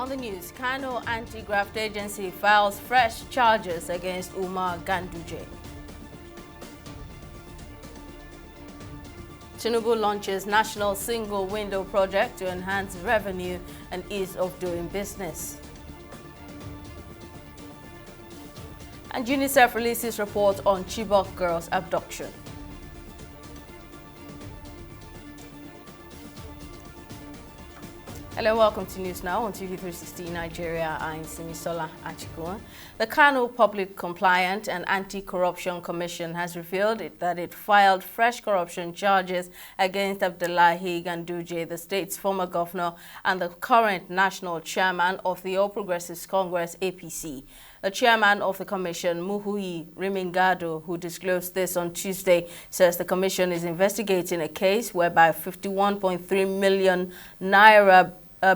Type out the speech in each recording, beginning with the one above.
On the news, Kano Anti-Graft Agency files fresh charges against Umar Ganduje. Tinubu launches National Single Window Project to enhance revenue and ease of doing business. And UNICEF releases report on Chibok girls' abduction. Hello, welcome to News Now on TV360 Nigeria. I'm Simisola Achikua. The Kano Public Compliance and Anti-Corruption Commission has revealed that it filed fresh corruption charges against Abdullahi Ganduje, the state's former governor and the current national chairman of the All Progressives Congress, APC. The chairman of the commission, Muhui Rimingado, who disclosed this on Tuesday, says the commission is investigating a case whereby 51.3 million naira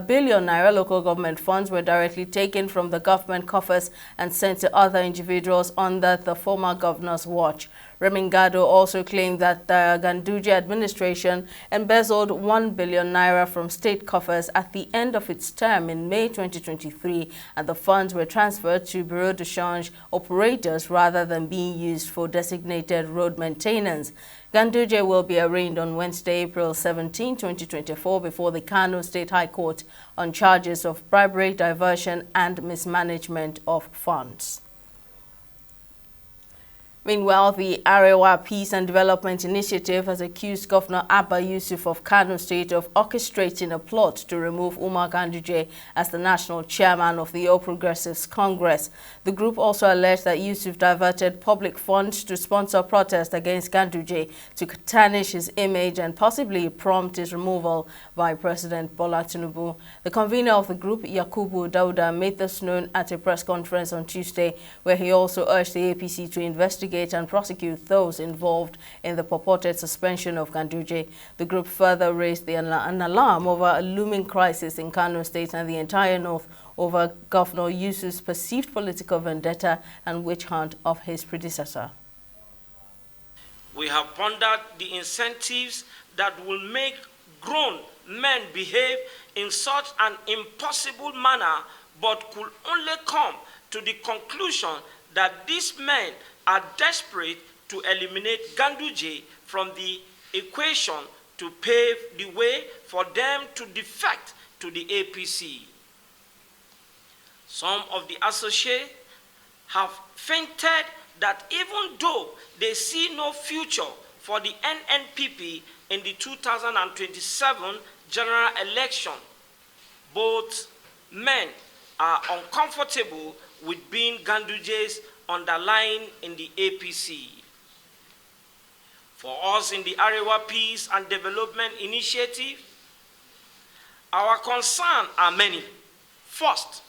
billion naira local government funds were directly taken from the government coffers and sent to other individuals under the former governor's watch. Remingado also claimed that the Ganduje administration embezzled 1 billion naira from state coffers at the end of its term in May 2023, and the funds were transferred to Bureau de Change operators rather than being used for designated road maintenance. Ganduje will be arraigned on Wednesday, April 17, 2024, before the Kano State High Court on charges of bribery, diversion, and mismanagement of funds. Meanwhile, the Arewa Peace and Development Initiative has accused Governor Abba Yusuf of Kano State of orchestrating a plot to remove Umar Ganduje as the national chairman of the All Progressives Congress. The group also alleged that Yusuf diverted public funds to sponsor protests against Ganduje to tarnish his image and possibly prompt his removal by President Bola Tinubu. The convener of the group, Yakubu Dauda, made this known at a press conference on Tuesday, where he also urged the APC to investigate and prosecute those involved in the purported suspension of Ganduje. The group further raised an alarm over a looming crisis in Kano State and the entire north over Governor Yusuf's perceived political vendetta and witch hunt of his predecessor. We have pondered the incentives that will make grown men behave in such an impossible manner, but could only come to the conclusion that these men are desperate to eliminate Ganduje from the equation to pave the way for them to defect to the APC. Some of the associates have fainted that even though they see no future for the NNPP in the 2027 general election, both men are uncomfortable with being Ganduje's underlying in the APC. For us in the Arewa Peace and Development Initiative, our concerns are many. First,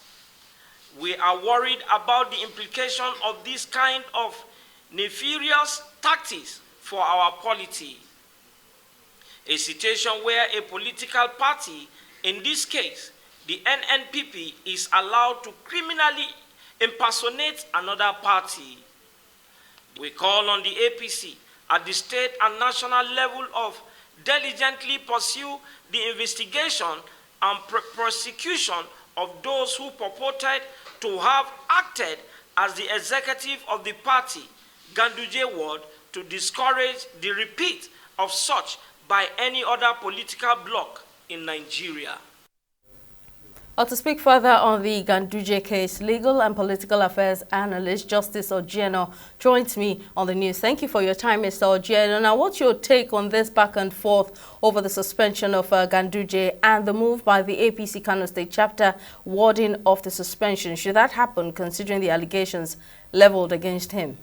we are worried about the implication of this kind of nefarious tactics for our polity. A situation where a political party, in this case, the NNPP, is allowed to criminally impersonate another party. We call on the APC at the state and national level of diligently pursue the investigation and prosecution of those who purported to have acted as the executive of the party, Ganduje Ward, to discourage the repeat of such by any other political bloc in Nigeria. To speak further on the Ganduje case, legal and political affairs analyst Justice Ojieno joins me on the news. Thank you for your time, Mr. Ojieno. Now, what's your take on this back and forth over the suspension of Ganduje and the move by the APC Kano State chapter warding off the suspension? Should that happen, considering the allegations leveled against him?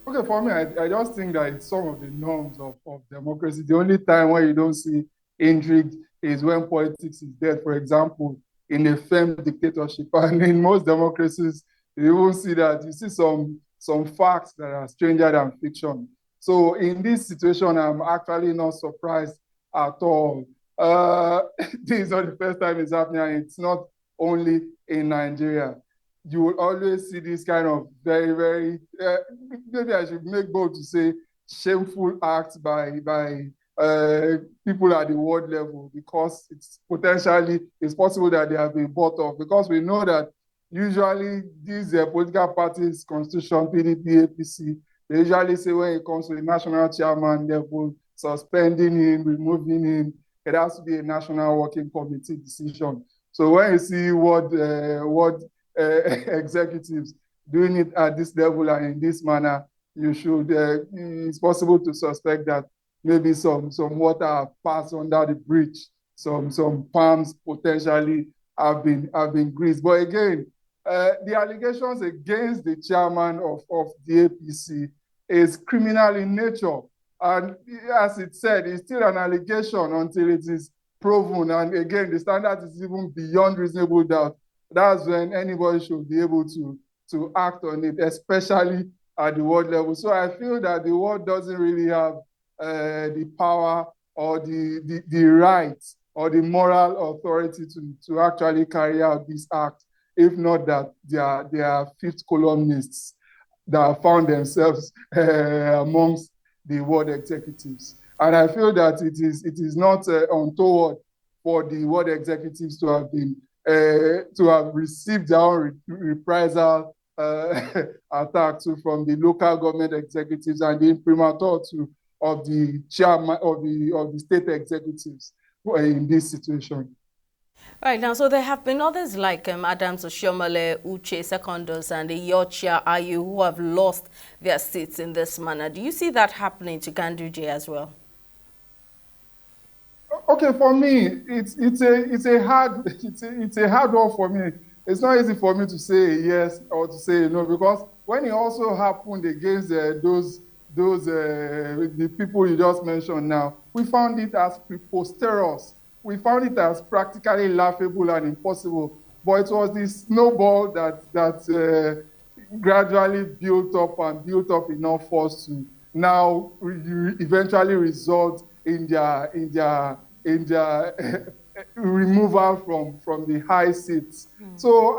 Okay, for me, I just think that it's some of the norms of democracy. The only time when you don't see intrigue is when politics is dead. For example, in a firm dictatorship, and in most democracies, you will see that you see some facts that are stranger than fiction. So in this situation, I'm actually not surprised at all. This is not the first time it's happening, and it's not only in Nigeria. You will always see this kind of very, very, maybe I should make bold to say, shameful acts by people at the ward level, because it's possible that they have been bought off, because we know that usually these political parties, Constitution, PDP, APC, they usually say when it comes to the national chairman level, suspending him, removing him, it has to be a national working committee decision. So when you see what executives doing it at this level and in this manner, it's possible to suspect that maybe some water have passed under the bridge, some palms potentially have been greased. But again, the allegations against the chairman of the APC is criminal in nature. And as it said, it's still an allegation until it is proven. And again, the standard is even beyond reasonable doubt. That's when anybody should be able to act on it, especially at the world level. So I feel that the world doesn't really have the power or the right or the moral authority to actually carry out this act, if not that they are fifth columnists that found themselves amongst the world executives. And I feel that it is not untoward for the world executives to have received their own reprisal attack from the local government executives and the imprimatur of the chairman of the state executives in this situation. Right now, so there have been others like Adams Oshiomhole, Uche Secondus, and Iyorchia Ayu who have lost their seats in this manner. Do you see that happening to Ganduje as well? Okay, for me, it's a hard one for me. It's not easy for me to say yes or to say no, because when it also happened against the people you just mentioned now, we found it as preposterous. We found it as practically laughable and impossible. But it was this snowball that gradually built up enough force to now eventually result in their removal from the high seats. So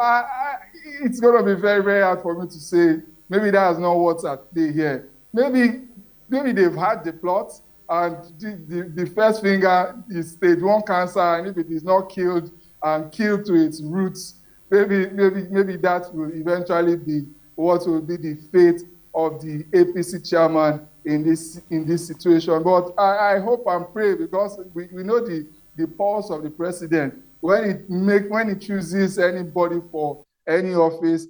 it's going to be very, very hard for me to say maybe that's not what's at play here. Maybe they've had the plot, and the first finger is stage 1 cancer, and if it is not killed and killed to its roots, maybe that will eventually be what will be the fate of the APC chairman in this situation. But I hope and pray, because we know the pulse of the president. When he chooses anybody for any office,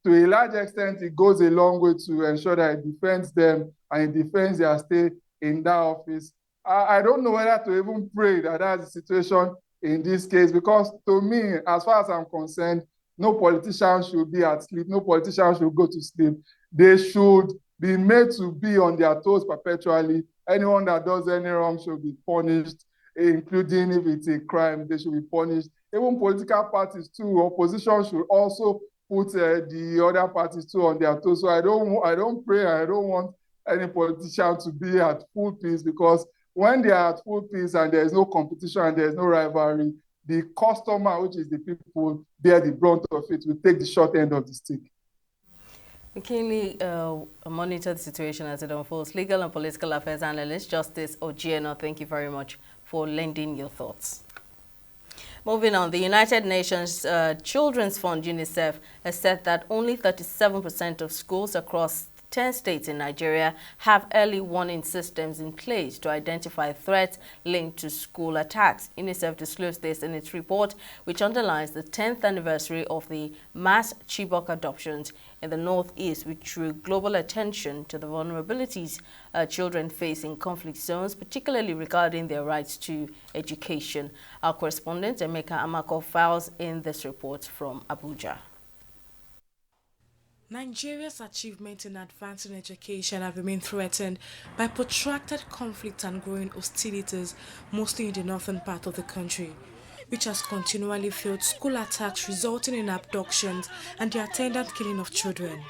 to a large extent, it goes a long way to ensure that it defends them and it defends their stay in that office. I don't know whether to even pray that that's the situation in this case, because to me, as far as I'm concerned, no politician should be at sleep. No politician should go to sleep. They should be made to be on their toes perpetually. Anyone that does any wrong should be punished, including if it's a crime, they should be punished. Even political parties too, opposition should also put the other parties too on their toes. So I don't pray, I don't want any politician to be at full peace, because when they are at full peace and there is no competition and there is no rivalry, the customer, which is the people, bear the brunt of it, will take the short end of the stick. We keenly monitor the situation as it unfolds. Legal and political affairs analyst Justice Ojieno, thank you very much for lending your thoughts. Moving on, the United Nations Children's Fund, UNICEF, has said that only 37% of schools across 10 states in Nigeria have early warning systems in place to identify threats linked to school attacks. UNICEF disclosed this in its report, which underlines the 10th anniversary of the mass Chibok adoptions in the Northeast, which drew global attention to the vulnerabilities children face in conflict zones, particularly regarding their rights to education. Our correspondent, Emeka Amako, files in this report from Abuja. Nigeria's achievements in advancing education have remained threatened by protracted conflict and growing hostilities, mostly in the northern part of the country, which has continually fueled school attacks resulting in abductions and the attendant killing of children.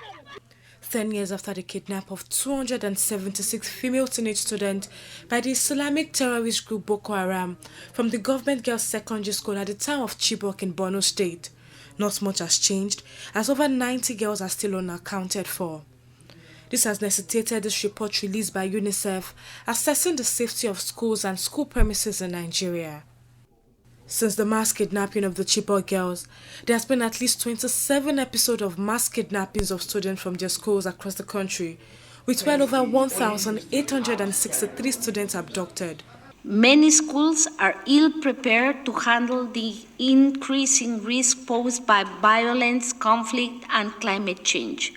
10 years after the kidnap of 276 female teenage students by the Islamic terrorist group Boko Haram from the government girls' secondary school at the town of Chibok in Borno State, not much has changed, as over 90 girls are still unaccounted for. This has necessitated this report released by UNICEF assessing the safety of schools and school premises in Nigeria. Since the mass kidnapping of the Chibok girls, there has been at least 27 episodes of mass kidnappings of students from their schools across the country, with well over 1,863 students abducted. Many schools are ill-prepared to handle the increasing risk posed by violence, conflict, and climate change.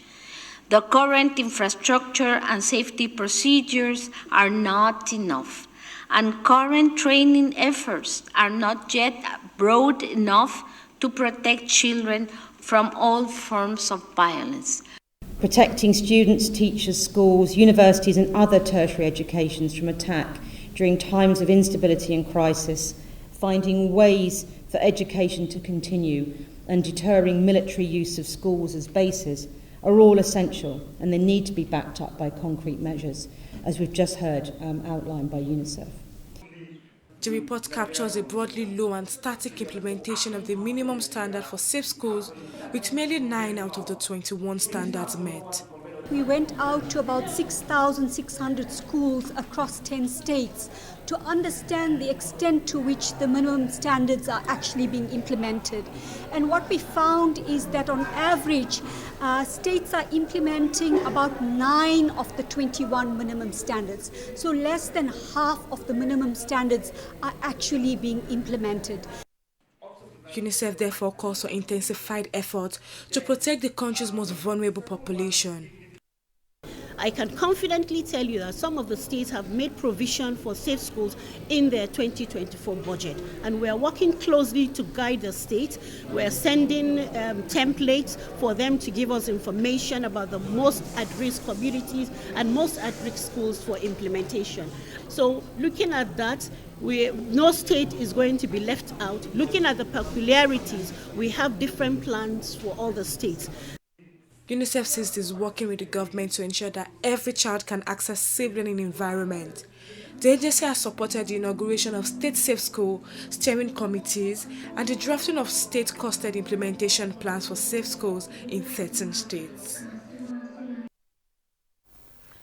The current infrastructure and safety procedures are not enough, and current training efforts are not yet broad enough to protect children from all forms of violence. Protecting students, teachers, schools, universities and other tertiary educations from attack during times of instability and crisis, finding ways for education to continue and deterring military use of schools as bases are all essential, and they need to be backed up by concrete measures, as we've just heard outlined by UNICEF. The report captures a broadly low and static implementation of the minimum standard for safe schools, with merely 9 out of the 21 standards met. We went out to about 6,600 schools across 10 states to understand the extent to which the minimum standards are actually being implemented. And what we found is that on average, states are implementing about 9 of the 21 minimum standards. So less than half of the minimum standards are actually being implemented. UNICEF therefore calls for intensified efforts to protect the country's most vulnerable population. I can confidently tell you that some of the states have made provision for safe schools in their 2024 budget, and we are working closely to guide the states. We are sending templates for them to give us information about the most at-risk communities and most at-risk schools for implementation. So looking at that, no state is going to be left out. Looking at the peculiarities, we have different plans for all the states. UNICEF says it is working with the government to ensure that every child can access safe learning environment. The agency has supported the inauguration of state safe school steering committees and the drafting of state-costed implementation plans for safe schools in 13 states.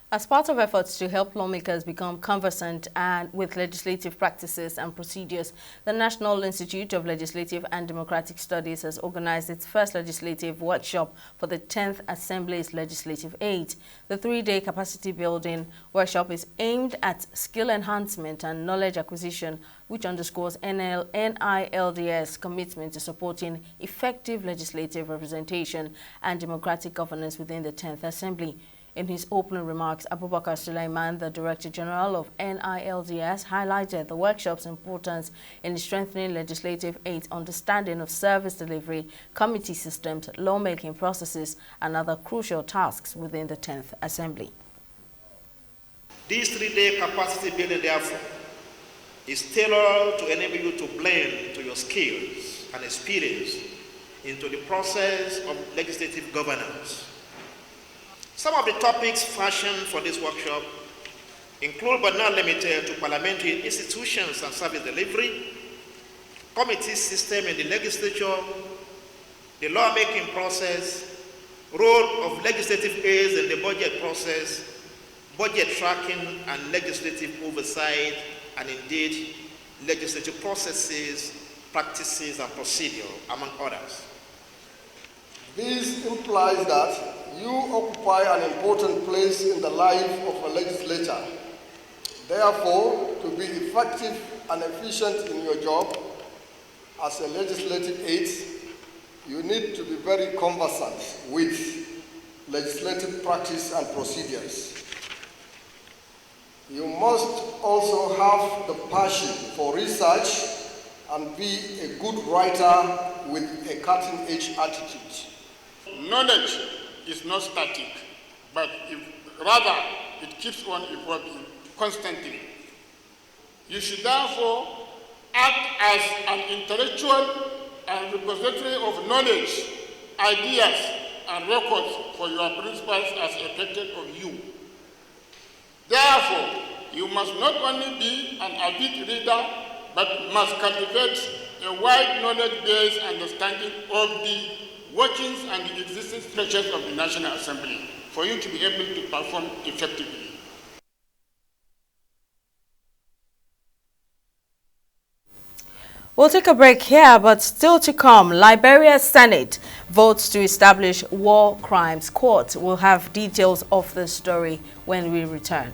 As part of efforts to help lawmakers become conversant with legislative practices and procedures, the National Institute of Legislative and Democratic Studies has organized its first legislative workshop for the 10th Assembly's Legislative Aid. The 3-day capacity building workshop is aimed at skill enhancement and knowledge acquisition, which underscores NILDS' commitment to supporting effective legislative representation and democratic governance within the 10th Assembly. In his opening remarks, Abubakar Sulaiman, the Director General of NILDS, highlighted the workshop's importance in strengthening legislative aid's understanding of service delivery, committee systems, lawmaking processes, and other crucial tasks within the 10th Assembly. This 3-day capacity building, therefore, is tailored to enable you to blend to your skills and experience into the process of legislative governance. Some of the topics fashioned for this workshop include, but not limited to, parliamentary institutions and service delivery, committee system in the legislature, the lawmaking process, role of legislative aids in the budget process, budget tracking and legislative oversight, and indeed legislative processes, practices, and procedure, among others. This implies that you occupy an important place in the life of a legislator. Therefore, to be effective and efficient in your job as a legislative aide, you need to be very conversant with legislative practice and procedures. You must also have the passion for research and be a good writer with a cutting-edge attitude. Knowledge is not static, but rather it keeps on evolving constantly. You should therefore act as an intellectual and repository of knowledge, ideas, and records for your principals as expected of you. Therefore, you must not only be an avid reader, but must cultivate a wide knowledge-based understanding of the workings and the existing structures of the National Assembly. for you to be able to perform effectively. We'll take a break here, but still to come, Liberia's Senate votes to establish War Crimes Court. We'll have details of the story when we return.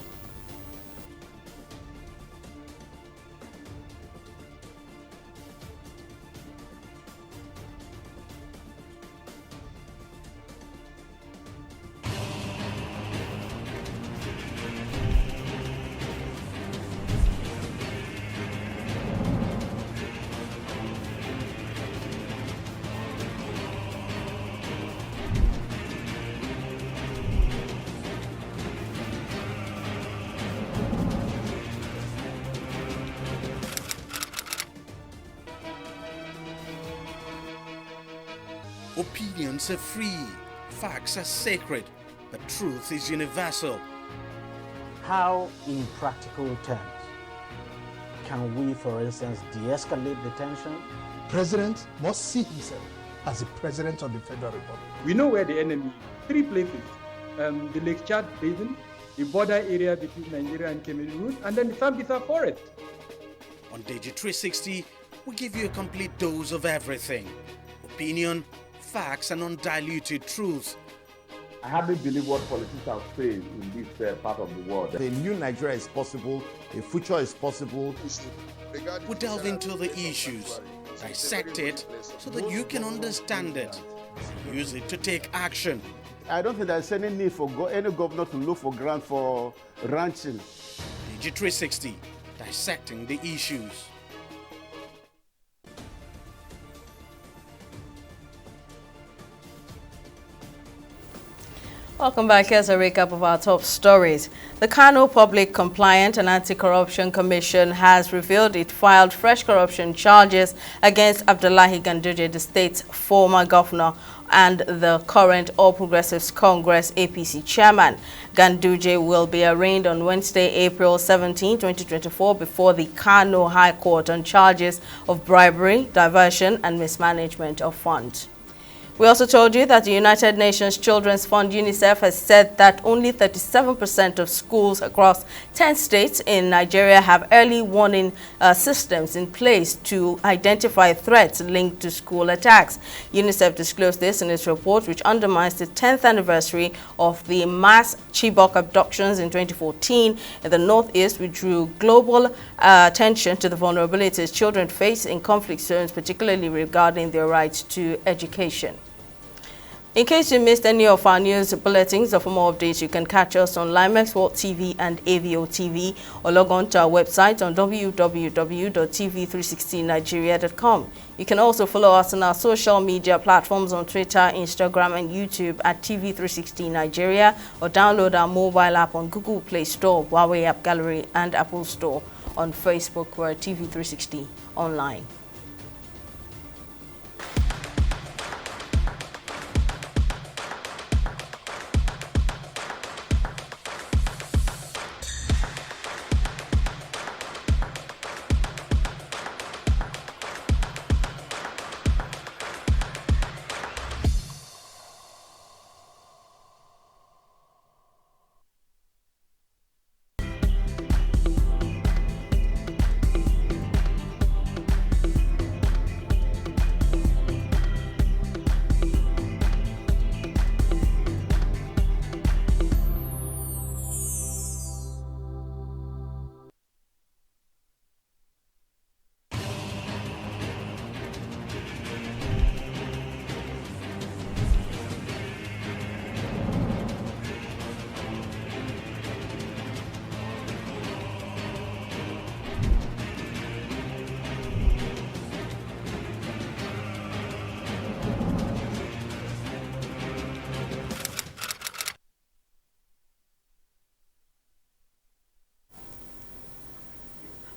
Opinions are free, facts are sacred, but truth is universal. How, in practical terms, can we, for instance, de-escalate the tension? President must see himself as the President of the Federal Republic. We know where the enemy is. 3 places, the Lake Chad Basin, the border area between Nigeria and Cameroon, and then the Sambisa Forest. On Digi 360, we give you a complete dose of everything. Opinion, facts, and undiluted truth. I hardly believe what politicians are saying in this part of the world. A new Nigeria is possible, a future is possible. We delve into the issues, dissect it so that you can understand it, and use it to take action. I don't think there's any need for any governor to look for grant for ranching. Digi 360, dissecting the issues. Welcome back. Here's a recap of our top stories. The Kano Public Compliance and Anti-Corruption Commission has revealed it filed fresh corruption charges against Abdullahi Ganduje, the state's former governor and the current All Progressives Congress APC chairman. Ganduje will be arraigned on Wednesday, April 17, 2024 before the Kano High Court on charges of bribery, diversion and mismanagement of funds. We also told you that the United Nations Children's Fund UNICEF has said that only 37% of schools across 10 states in Nigeria have early warning systems in place to identify threats linked to school attacks. UNICEF disclosed this in its report, which undermines the 10th anniversary of the mass Chibok abductions in 2014 in the Northeast, which drew global attention to the vulnerabilities children face in conflict zones, particularly regarding their right to education. In case you missed any of our news bulletins or for more updates, you can catch us on Limex World TV and AVO TV or log on to our website on www.tv360nigeria.com. You can also follow us on our social media platforms on Twitter, Instagram and YouTube at TV360 Nigeria, or download our mobile app on Google Play Store, Huawei App Gallery and Apple Store. On Facebook, we're TV360 Online.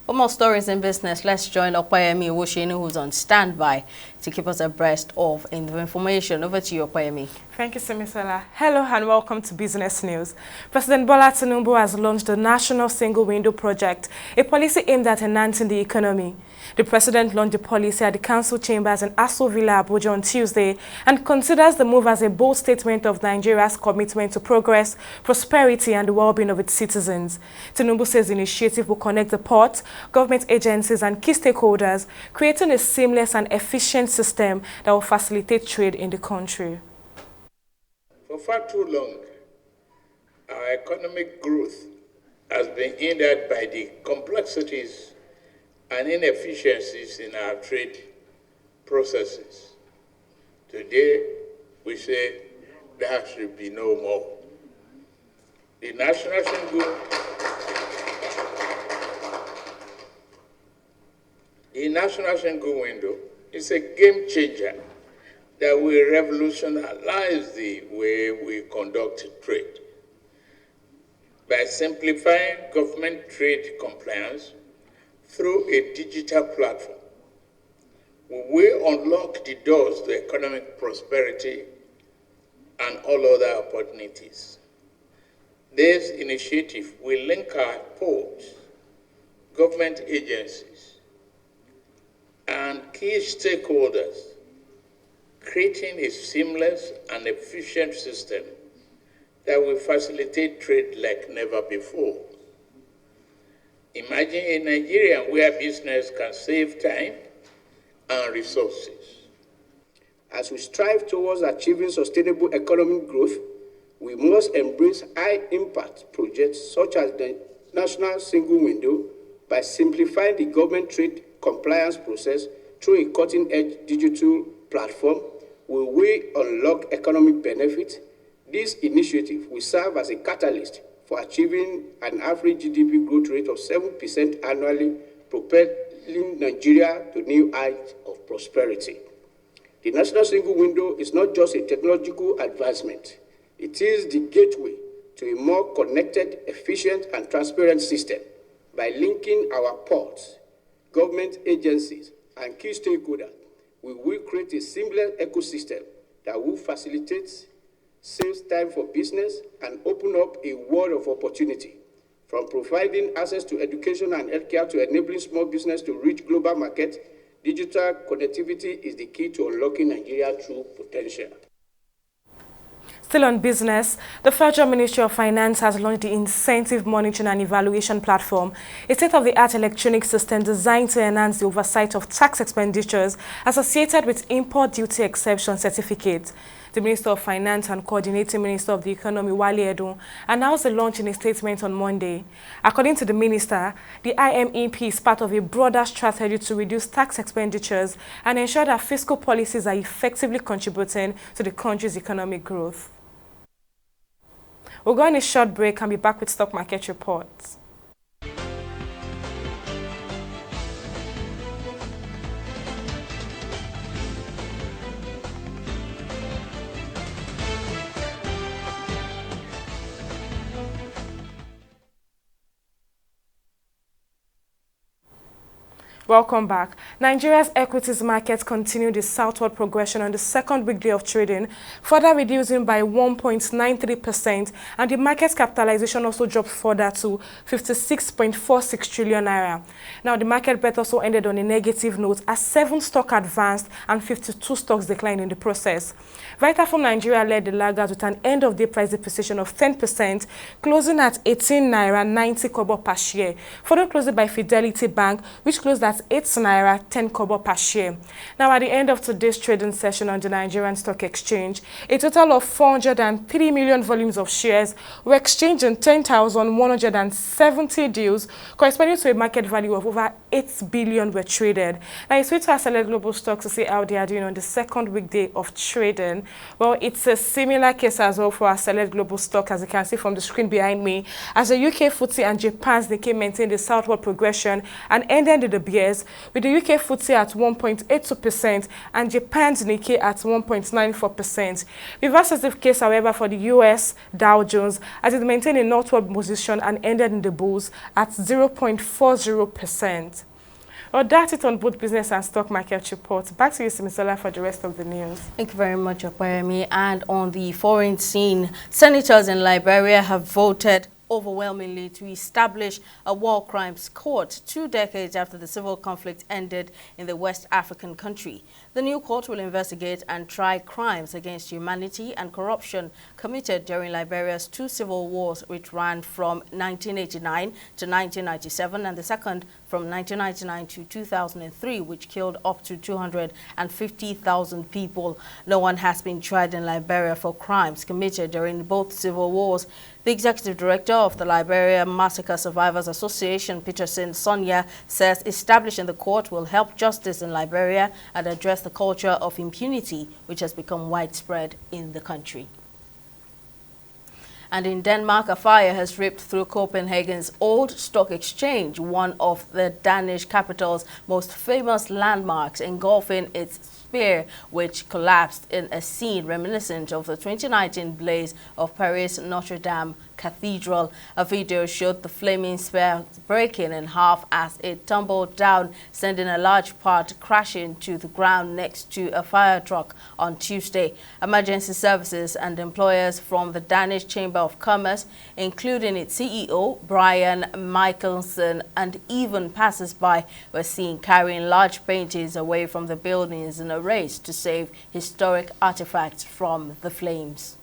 For more stories in business, let's join Opayemi Woshinu, who's on standby to keep us abreast of in the information. Over to you, Opeyemi. Thank you, Simisola. Hello and welcome to Business News. President Bola Tinubu has launched the National Single Window Project, a policy aimed at enhancing the economy. The president launched the policy at the council chambers in Aso Villa, Abuja on Tuesday and considers the move as a bold statement of Nigeria's commitment to progress, prosperity and the well-being of its citizens. Tinubu says the initiative will connect the port, government agencies and key stakeholders, creating a seamless and efficient system that will facilitate trade in the country. For far too long, our economic growth has been hindered by the complexities and inefficiencies in our trade processes. Today, we say there should be no more. The National Single Window is a game changer that will revolutionize the way we conduct trade. By simplifying government trade compliance through a digital platform, we will unlock the doors to economic prosperity and all other opportunities. This initiative will link our ports, government agencies, and key stakeholders, creating a seamless and efficient system that will facilitate trade like never before. Imagine a Nigeria where business can save time and resources. As we strive towards achieving sustainable economic growth, we must embrace high-impact projects such as the National Single Window by simplifying the government trade compliance process through a cutting-edge digital platform. We will unlock economic benefits. This initiative will serve as a catalyst for achieving an average GDP growth rate of 7% annually, propelling Nigeria to new heights of prosperity. The National Single Window is not just a technological advancement. It is the gateway to a more connected, efficient, and transparent system. By linking our ports, government agencies, and key stakeholders, we will create a seamless ecosystem that will facilitate save time for business and open up a world of opportunity, from providing access to education and healthcare to enabling small business to reach global markets. Digital connectivity is the key to unlocking Nigeria's true potential. Still on business, the Federal Ministry of Finance has launched the Incentive Monitoring and Evaluation Platform, a state-of-the-art electronic system designed to enhance the oversight of tax expenditures associated with import duty exception certificates. The Minister of Finance and Coordinating Minister of the Economy, Wale Edun, announced the launch in a statement on Monday. According to the Minister, the IMEP is part of a broader strategy to reduce tax expenditures and ensure that fiscal policies are effectively contributing to the country's economic growth. We'll go on a short break and be back with stock market reports. Welcome back. Nigeria's equities market continued its southward progression on the second weekday of trading, further reducing by 1.93%, and the market capitalization also dropped further to 56.46 trillion naira. Now, the market bet also ended on a negative note as 7 stocks advanced and 52 stocks declined in the process. Vitafoam Nigeria led the laggards with an end-of-day price depreciation of 10%, closing at 18 naira 90 kobo per share, further closed by Fidelity Bank, which closed at 8 naira 10 kobo per share. Now, at the end of today's trading session on the Nigerian Stock Exchange, a total of 403 million volumes of shares were exchanged in 10,170 deals, corresponding to a market value of over 8 billion were traded. Now, it's way to our Select Global Stocks to see how they are doing on the second weekday of trading. Well, it's a similar case as well for our Select Global Stock, as you can see from the screen behind me, as the UK FTSE and Japan's Nikkei maintained the southward progression and ended in the bears, with the UK FTSE at 1.82% and Japan's Nikkei at 1.94%. Reverse is the case, however, for the US Dow Jones, as it maintained a northward position and ended in the bulls at 0.40%. Well, that's it on both business and stock market reports. Back to you, Simisola, for the rest of the news. Thank you very much, Okwayemi. And on the foreign scene, senators in Liberia have voted overwhelmingly to establish a war crimes court 2 decades after the civil conflict ended in the West African country. The new court will investigate and try crimes against humanity and corruption committed during Liberia's 2 civil wars, which ran from 1989 to 1997 and the second from 1999 to 2003, which killed up to 250,000 people. No one has been tried in Liberia for crimes committed during both civil wars. The executive director of the Liberia Massacre Survivors Association, Peterson Sonia, says establishing the court will help justice in Liberia and address the culture of impunity which has become widespread in the country. And in Denmark, a fire has ripped through Copenhagen's old stock exchange, one of the Danish capital's most famous landmarks, engulfing its spire, which collapsed in a scene reminiscent of the 2019 blaze of Paris Notre Dame Cathedral. A video showed the flaming spire breaking in half as it tumbled down, sending a large part crashing to the ground next to a fire truck on Tuesday. Emergency services and employers from the Danish Chamber of Commerce, including its CEO, Brian Michelsen, and even passers-by were seen carrying large paintings away from the buildings in a race to save historic artifacts from the flames.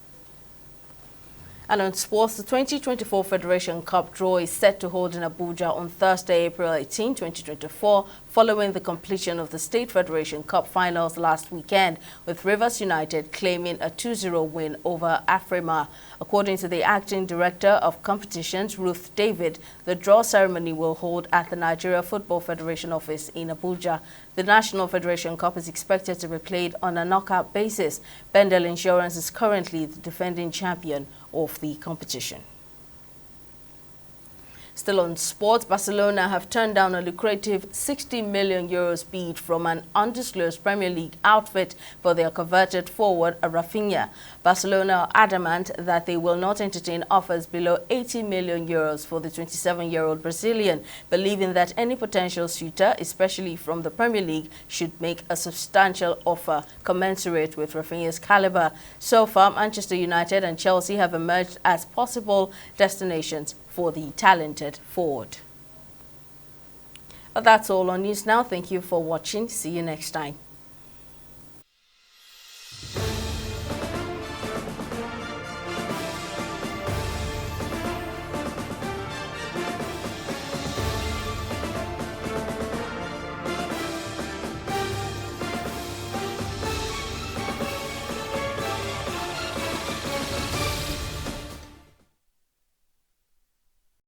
And on sports, the 2024 Federation Cup draw is set to hold in Abuja on Thursday, April 18, 2024, following the completion of the State Federation Cup finals last weekend, with Rivers United claiming a 2-0 win over Afrima. According to the acting director of competitions, Ruth David, the draw ceremony will hold at the Nigeria Football Federation office in Abuja. The National Federation Cup is expected to be played on a knockout basis. Bendel Insurance is currently the defending champion of the competition. Still on sports, Barcelona have turned down a lucrative €60 million bid from an undisclosed Premier League outfit for their converted forward, Rafinha. Barcelona are adamant that they will not entertain offers below €80 million for the 27-year-old Brazilian, believing that any potential suitor, especially from the Premier League, should make a substantial offer commensurate with Rafinha's caliber. So far, Manchester United and Chelsea have emerged as possible destinations for the talented forward. That's all on News Now. Thank you for watching. See you next time.